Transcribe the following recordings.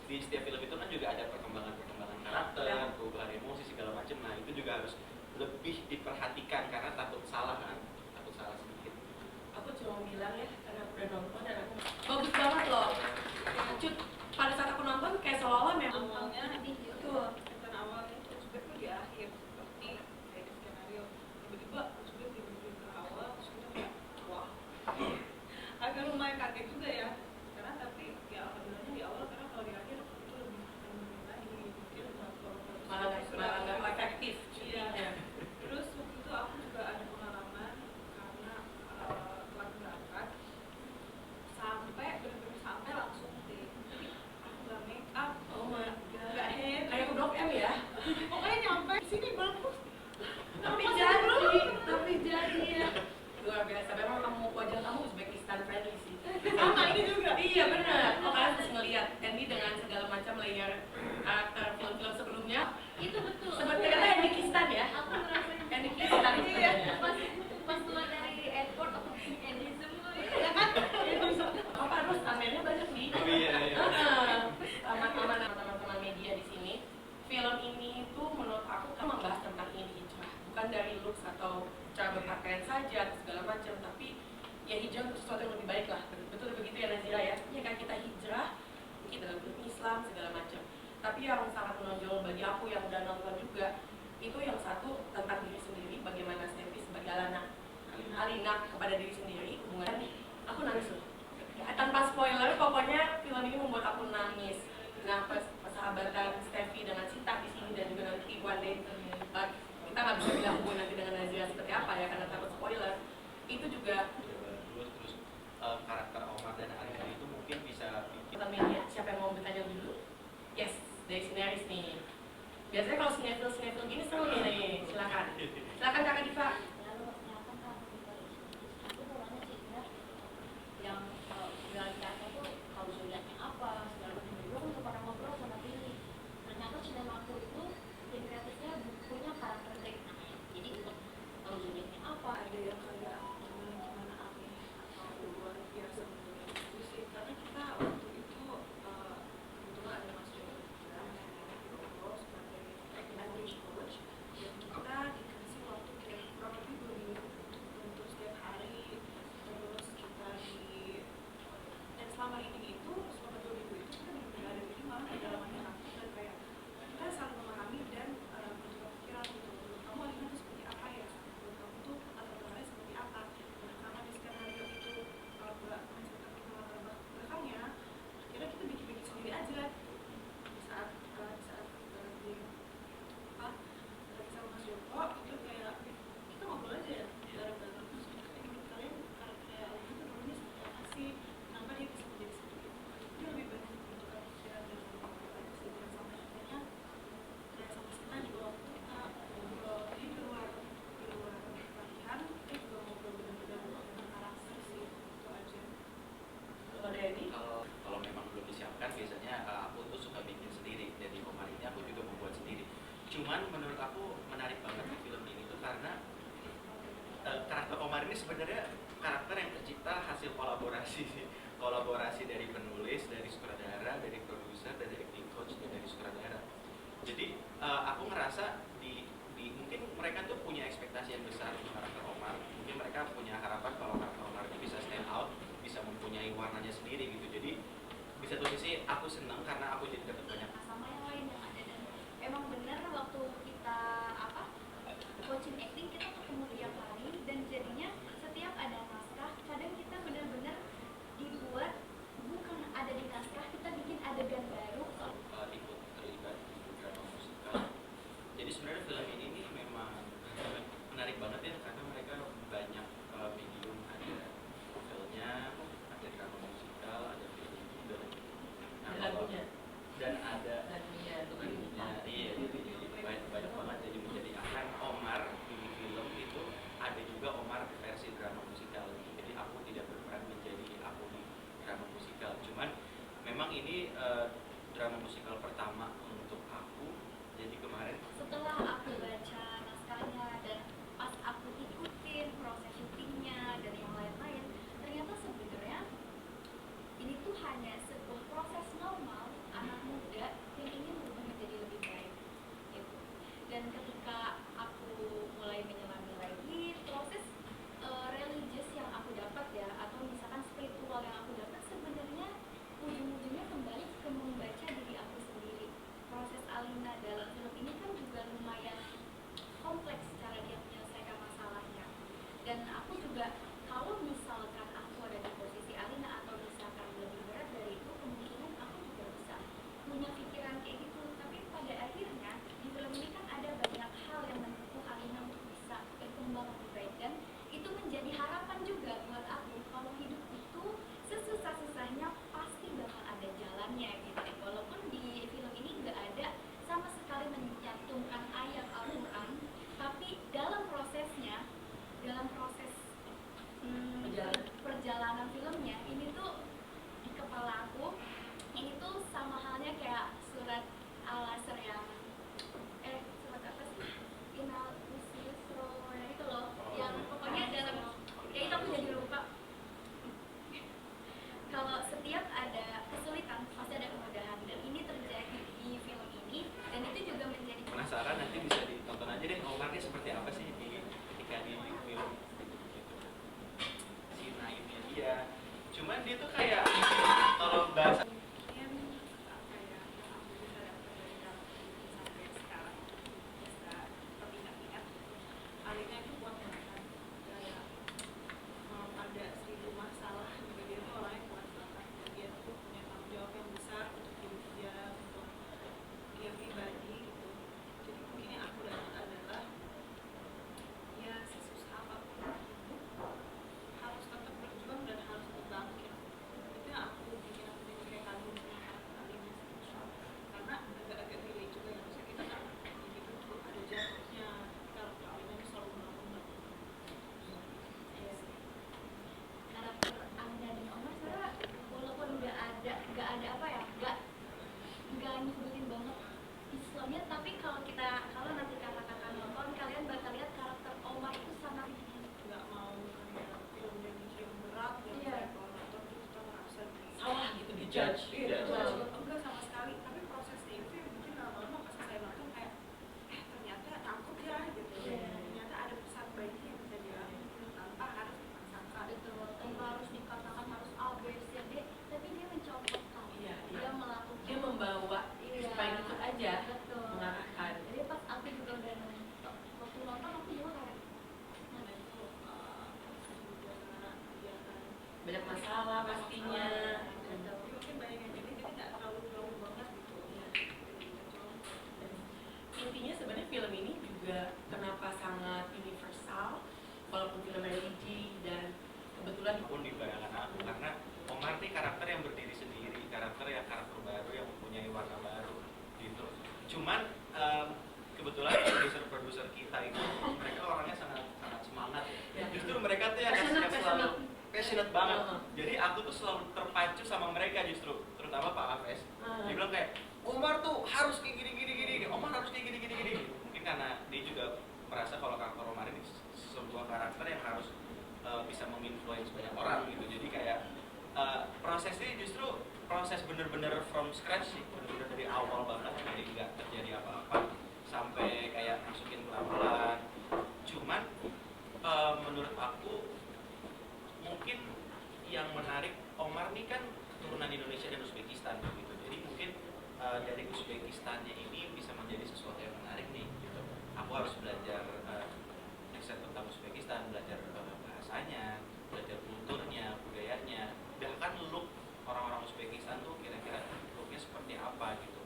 di setiap film itu kan juga ada perkembangan karakter, perubahan emosi segala macam. Nah itu juga harus lebih diperhatikan karena takut salah kan, takut salah sedikit. Aku cuma bilang ya karena aku udah nonton dan aku bagus banget loh. Cut, pada saat aku nonton kayak seolah-olah memang awalnya betul. bukan awalnya Uzbek tuh di akhir seperti kayak di skenario tiba-tiba Uzbek tiba-tiba ke awal terus kita kayak wah agak lumayan kaget juga ya karena tapi ya alhamdulillahnya di awal karena kalau di akhir itu lebih lagi mungkin malah nggak efektif. iya. Terus waktu itu aku juga ada pengalaman karena telat berangkat sampai benar-benar sampai langsung deh jadi aku nggak make up nggak hair Kayak Blok M ya. pokoknya nyampe sini bagus Tapi jadi ya. Luar biasa. Memang kamu wajah kamu Uzbekistan friendly sih. sama ini juga Iya benar. Oh kalian harus ngelihat Andy dengan segala macam layer karakter film-film sebelumnya. Itu betul. Sepertinya Uzbekistan ya. Aku ngerasain Uzbekistan iya pas keluar dari airport aku ini semua ya kan apa harus amelnya banyak nih. Oh iya. Aman-aman teman-teman media di sini. Film ini tuh menurut aku kan membahas tentang hijrah, bukan dari looks atau cara berpakaian saja atau segala macam, tapi ya hijrah untuk sesuatu yang lebih baik lah. Betul begitu ya Nazira ya. Ya kan kita hijrah, mungkin dalam Islam segala macam. Tapi yang sangat menonjol bagi aku yang udah nonton juga itu yang satu tentang diri sendiri, bagaimana Steffi sebagai Alina kepada diri sendiri, hubungan aku nangis loh. Tanpa spoiler, pokoknya film ini membuat aku nangis. Nah, persahabatan Steffi dengan Sita di sini dan juga nanti one day kita nggak bisa bilang hubungan nanti dengan Nazira seperti apa ya karena takut spoiler. Itu juga Terus karakter Omar dan Alina itu mungkin bisa bikin media. Siapa yang mau bertanya dulu? Yes, dari sinaris nih. Biasanya kalau sinetron gini seru nih. Silakan Kakak Diva. yang realitasnya tuh kalau zodiaknya apa segala macam juga kan pernah ngobrol sama Billy ternyata sinema aku itu tim kreatifnya punya karakter trait namanya jadi untuk kalau zodiaknya apa ada yang kayak gimana aneh atau luar biasa menurut aku sih karena kita waktu itu kebetulan ada Mas Joko juga ngobrol sebagai language coach dan kita dikasih waktu kayak kurang lebih 2 minggu untuk setiap hari terus kita dan selama ini itu selama 2 minggu itu kita benar-benar ada di malah ada dalamnya aku dan kayak kita saling memahami dan bertukar pikiran gitu menurut kamu Alina itu seperti apa ya menurut kamu tuh latar belakangnya seperti apa nah karena di skenario itu nggak menceritakan latar belakangnya akhirnya kita bikin sendiri aja di saat lagi apa lagi sama Mas Joko itu kayak kita ngobrol aja ya bareng-bareng terus menurut kalian kayak Alina tuh dulunya seperti apa sih kenapa dia bisa menjadi seperti itu dia lebih banyak bertukar pikiran dan ngobrol aja sih dan sampai akhirnya kayak sama kita juga waktu itu kita ngobrol di luar latihan kita juga ngobrol benar-benar tentang karakter sih itu aja. Kalau dari kalau memang belum disiapkan biasanya aku tuh suka bikin sendiri. Jadi Omar ini aku juga membuat sendiri. Cuman menurut aku menarik banget di film ini tuh karena karakter Omar ini sebenarnya karakter yang tercipta hasil kolaborasi dari penulis, dari sutradara, dari produser, dari acting coach, dan dari sutradara. Jadi aku ngerasa di mungkin mereka tuh punya ekspektasi yang besar untuk karakter Omar. Mungkin mereka punya harapan kalau karakter Omar itu bisa stand out, bisa mempunyai warnanya sendiri gitu. Jadi di satu sisi aku senang karena aku jadi dapat banyak sama yang lain yang ada dan emang bener waktu kita coaching acting kita ketemu tiap hari dan jadinya setiap ada naskah kadang kita benar-benar dibuat bukan ada di naskah kita bikin adegan baru ikut terlibat di drama musikal. Jadi sebenarnya film ini nih memang menarik banget ya karena mereka banyak medium, ada novelnya, ada drama musikal, ada film juga. Nah, lagunya paling sebutin banget Islamnya, tapi kalau nanti kakak-kakak nonton, kalian bakal lihat karakter Omar itu sangat nggak mau kayak film yang berat yang Iya. kalau nonton tuh kita merasa Salah gitu di judge. Iya. enggak sama sekali, tapi prosesnya itu yang mungkin lama-lama pas saya nonton kayak ternyata takut ya gitu. Iya. Ternyata ada pesan baiknya yang bisa diambil tanpa harus dipaksakan. betul, tanpa harus dikatakan harus A, B, C, D, tapi dia mencontohkan, Iya, dia iya. melakukan, Dia membawa Iya. supaya ikut aja betul. mengarahkan. Jadi pas aku juga udah waktu nonton aku juga kayak Nah itu juga dia kan Banyak masalah pastinya. betul. mungkin banyak yang jadi nggak terlalu jauh banget gitu. Intinya sebenarnya film ini juga kenapa sangat universal, walaupun film religi dan kebetulan Pun di bayangan aku karena Omar ini karakter yang berdiri sendiri, karakter baru yang mempunyai warna baru gitu. Cuman kebetulan produser kita itu mereka orangnya sangat semangat ya. Justru mereka tuh yang selalu passionate banget. Jadi aku tuh selalu terpacu sama mereka justru, terutama Pak Afes. Dia bilang kayak Omar tuh harus kayak gini, Omar harus kayak gini. Mungkin karena dia juga merasa kalau karakter Omar ini sebuah karakter yang harus bisa menginfluence banyak orang gitu. Jadi kayak prosesnya justru proses bener-bener from scratch sih, bener-bener dari awal banget, dari nggak terjadi apa-apa sampai kayak masukin pelan-pelan. Cuman menurut aku mungkin yang menarik Omar nih kan keturunan Indonesia dan Uzbekistan gitu. Jadi mungkin dari Uzbekistannya ini bisa menjadi sesuatu yang menarik nih gitu. Aku harus belajar riset tentang Uzbekistan, belajar bahasanya, belajar kulturnya, budayanya, bahkan look orang-orang Uzbekistan tuh kira-kira looknya seperti apa gitu.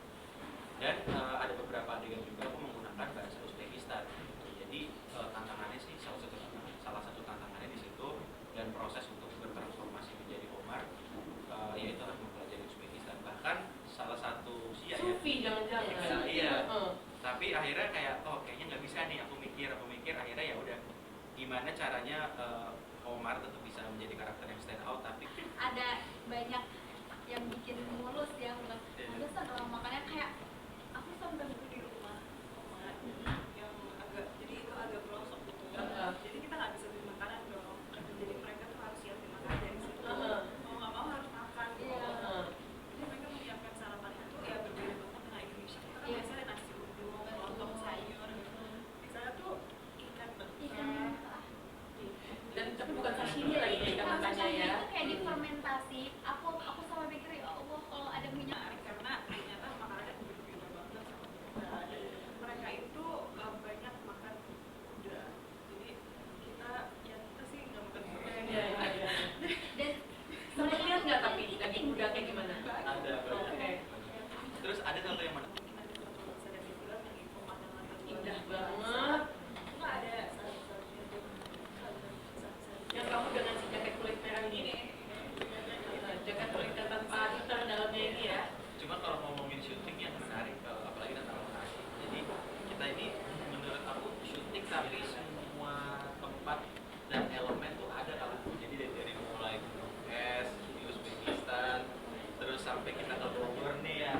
Dan ada beberapa adegan juga aku menggunakan bahasa Uzbekistan gitu. Jadi tantangannya sih salah satu tantangannya di situ, dan proses untuk bertransformasi menjadi Omar yaitu harus mempelajari Uzbekistan. Bahkan salah satu usia ya Sufi jangan-jangan. iya. Tapi akhirnya kayak kayaknya nggak bisa nih, aku mikir akhirnya ya udah gimana caranya Omar tetap bisa menjadi karakter yang stand out tapi Ada banyak yang bikin mulus ya, bukan mulusan orang makanya kayak aku sampai di rumah Omar yang jadi itu agak pelosok gitu. Jadi kita nggak bisa beli makanan dong. Jadi mereka tuh harus siapin makanan dari situ. Mau nggak mau harus makan. Iya. Jadi mereka menyiapkan sarapan itu ya berbeda banget dengan Indonesia. Kita kan Iya. biasanya nasi uduk, lontong sayur. Di sana tuh ikan ikan mentah. Dan tapi bukan sashimi lagi ya ikan mentahnya ya. Itu kayak difermentasi. Aku sama pikir ya Allah kalau ada minyak. menarik karena ternyata makanannya berbeda banget sama kita. Mereka itu banyak makan kuda. Jadi kita sih nggak makan kuda. Iya, iya. Dan Sempat lihat nggak tapi daging kuda kayak gimana? ada Oke. terus ada satu yang menarik. Mungkin ada satu bahasa dari film yang itu pemandangan Indah banget. Itu nggak ada satu-satunya tuh. Yang kamu dengan si jaket kulit merah ini, jaket kulit tanpa hitam dalamnya ini ya. Cuma kalau ngomongin syuting yang menarik, apalagi tentang lokasi. Jadi kita ini menurut aku syuting tapi semua tempat dan elemen tuh ada kalau. Jadi dari mulai gunung es di Uzbekistan, terus sampai kita ke Bogor nih ya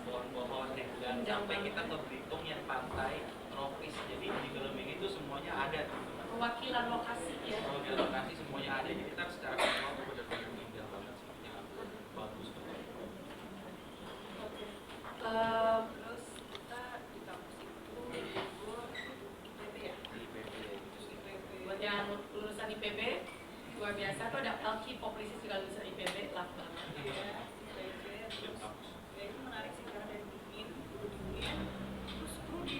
pohon-pohon nih, dan sampai kita ke Belitung yang pantai tropis. Jadi di film ini tuh semuanya ada teman-teman. Perwakilan lokasi ya. Kalau di lokasi semuanya ada, jadi kita secara visual tuh benar-benar indah banget sih, yang bagus banget. Terus kita di kampus itu IPB ya. Di IPB gitu sih. Buat yang lulusan IPB, luar biasa tuh ada Elki Poprisis juga lulusan IPB, love banget. Iya. IPB Film terus kampus. ya itu menarik sih karena dari dingin terus kru di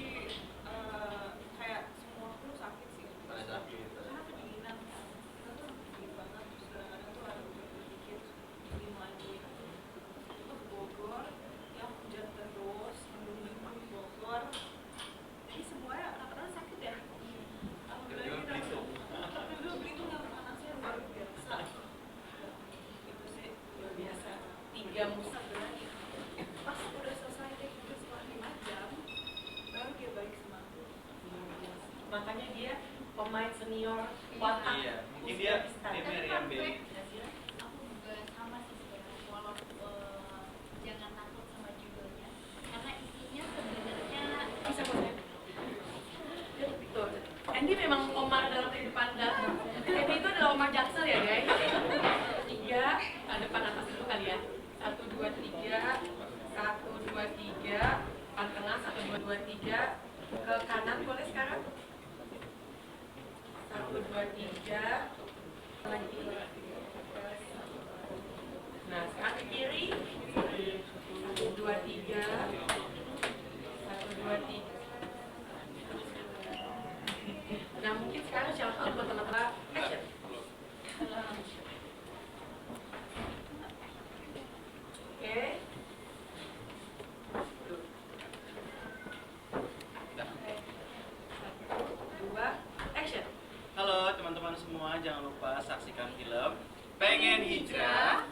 kayak semua kru sakit sih. Pada sakit. Karena kedinginan kan. Kita tuh dingin banget terus kadang-kadang tuh ada beberapa dikit dingin lagi. Itu Bogor yang hujan terus mendung di Bogor. Jadi semuanya rata-rata sakit ya. Alhamdulillah kita dulu Belitung yang panasnya luar biasa. Itu sih Luar biasa. 3 musim. sebenarnya pas udah selesai kayak gitu setelah 5 jam baru dia balik sama aku. Makanya dia pemain senior watak. Iya, mungkin dia Uzbekistan. Meriam Bey. Aku juga sama sih sebenarnya, walaupun jangan takut sama judulnya. 2, 3. Ke kanan boleh sekarang? 1, 2, 3. Lagi. Nah, sekarang ke kiri. 1, 2, 3. 1, 2, 3. Nah, mungkin sekarang shout out buat teman-teman. Action. Oke. Dua. Action. Halo teman-teman semua, jangan lupa saksikan film Pengen Hijrah